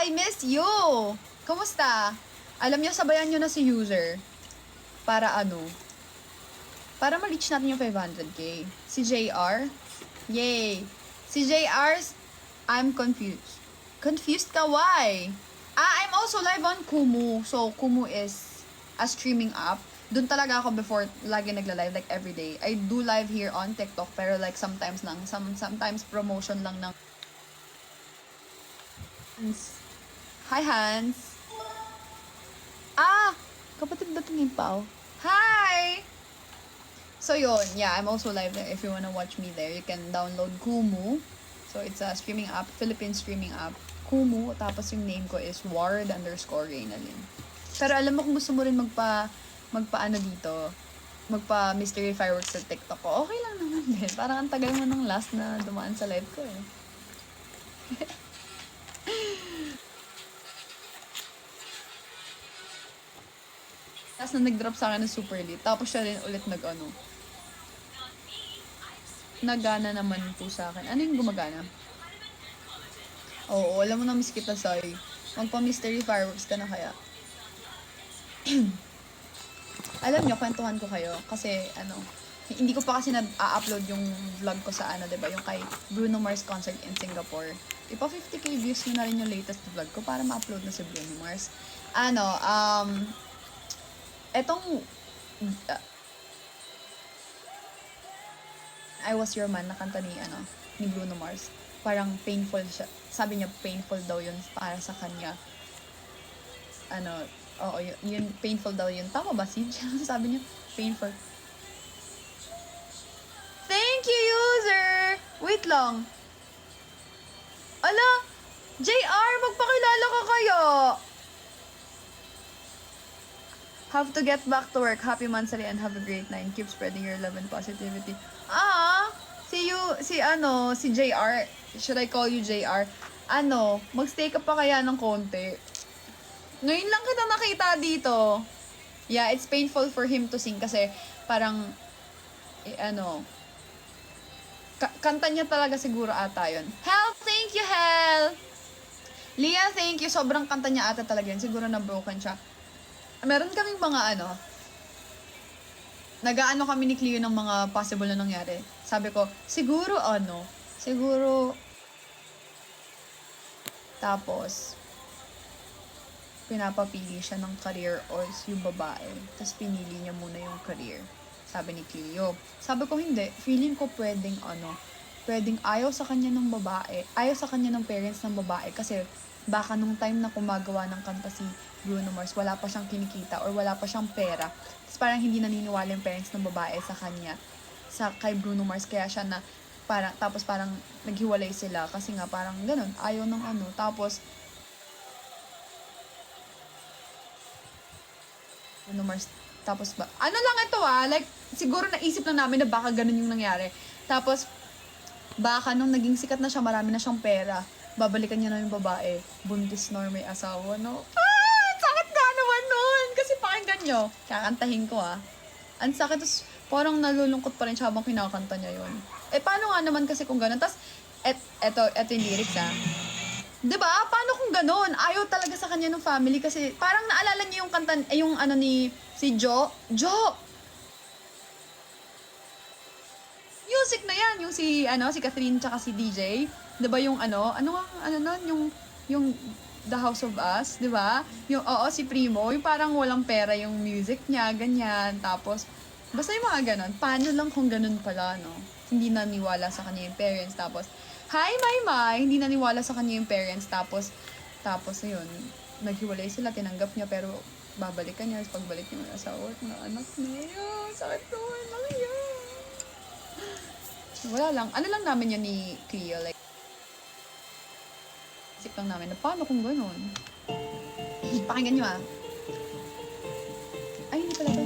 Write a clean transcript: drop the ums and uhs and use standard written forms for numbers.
I miss you! Kumusta? Alam nyo, sabayan nyo na si user. Para ano? Para ma-reach natin yung 500k. Si JR? Yay! Si JR's, I'm confused. Confused ka? Why? I'm also live on Kumu. So, Kumu is a streaming app. Doon talaga ako before, lagi nagla-live, like every day. I do live here on TikTok, pero like sometimes lang, sometimes promotion lang ng Hans. Hi, Hans. Kapatid ba ito ni Pao? Hi! So yun, yeah, I'm also live there. If you wanna watch me there, you can download Kumu. So it's a streaming app, Philippine streaming app. Kumu, tapos yung name ko is Ward_Reynalyn. Pero alam mo kung gusto mo rin magpa ano dito, magpa mystery fireworks sa TikTok ko, okay lang naman din. Parang ang tagal mo nung last na dumaan sa live ko eh. Tapos na nag-drop sa akin ng super lit. Tapos siya rin ulit nagana naman po sa akin. Ano yung gumagana? Oo, alam mo na miss kita, Sai. Magpa-mystery fireworks ka na kaya. Alam nyo, kwentuhan ko kayo. Kasi, hindi ko pa kasi na-upload yung vlog ko sa diba? Yung kay Bruno Mars concert in Singapore. Ipa 50k views nyo na rin yung latest vlog ko para ma-upload na si Bruno Mars. Etong I Was Your Man na kanta ni Bruno Mars. Parang painful siya. Sabi niya painful daw yun para sa kanya. Oo, yun painful daw yun. Tama ba, Sid? Sabi niya, painful. Thank you, user! Wait lang. Ala, JR, magpakilala ka kaya. Have to get back to work. Happy Mansari and have a great night. Keep spreading your love and positivity. Si JR. Should I call you JR? Magstay ka pa kaya ng konti. Ngayon lang kita nakita dito. Yeah, it's painful for him to sing kasi parang, kanta niya talaga siguro ata yun. Hell, thank you, Hell! Leah, thank you. Sobrang kanta niya ata talaga yun. Siguro na broken siya. Meron kaming mga nag-aano kami ni Cleo ng mga possible na nangyari. Sabi ko, siguro tapos, pinapapili siya ng career or yung babae. Tapos pinili niya muna yung career. Sabi ni Cleo. Sabi ko, hindi. Feeling ko pwedeng ayaw sa kanya ng babae. Ayaw sa kanya ng parents ng babae. Kasi baka nung time na kumagawa ng kanta si Bruno Mars, wala pa siyang kinikita or wala pa siyang pera. Tapos parang hindi naniniwala yung parents ng babae sa kanya. Kay Bruno Mars. Kaya siya tapos parang naghiwalay sila. Kasi nga parang ganun. Ayaw ng Tapos, Bruno Mars. Tapos ba? Lang ito like, siguro naisip lang namin na baka ganun yung nangyari. Tapos, baka nung naging sikat na siya, marami na siyang pera, babalikan niya na yung babae, buntis na or may asawa, sakit nga naman nun! Kasi pakinggan nyo, kakantahin ko ang sakit, tapos parang nalulungkot pa rin siya habang kinakanta niya yun. Paano nga naman kasi kung ganun? Tapos, eto yung lyrics diba? Paano kung ganun? Ayaw talaga sa kanya ng family kasi parang naalala niyo yung kanta, yung ni si Jo. Music na yan, yung si Catherine tsaka si DJ. Diba yung yung The House of Us, diba? Yung si Primo, yung parang walang pera yung music niya, ganyan. Tapos, basta yung mga ganon. Paano lang kung ganon pala, Hindi naniwala sa kanya yung parents. Tapos, hi, Maymay! Hindi naniwala sa kanya yung parents. Tapos, ayun, naghiwalay sila, tinanggap niya, pero babalikan niya. Pagbalik niya, may asawa at mga anak niya. Sakit naman, nakaya. Wala lang. Lang namin yan ni Cleo, like, isip lang namin na paano kung ganun. Pakinggan nyo Ay, hindi pala ba?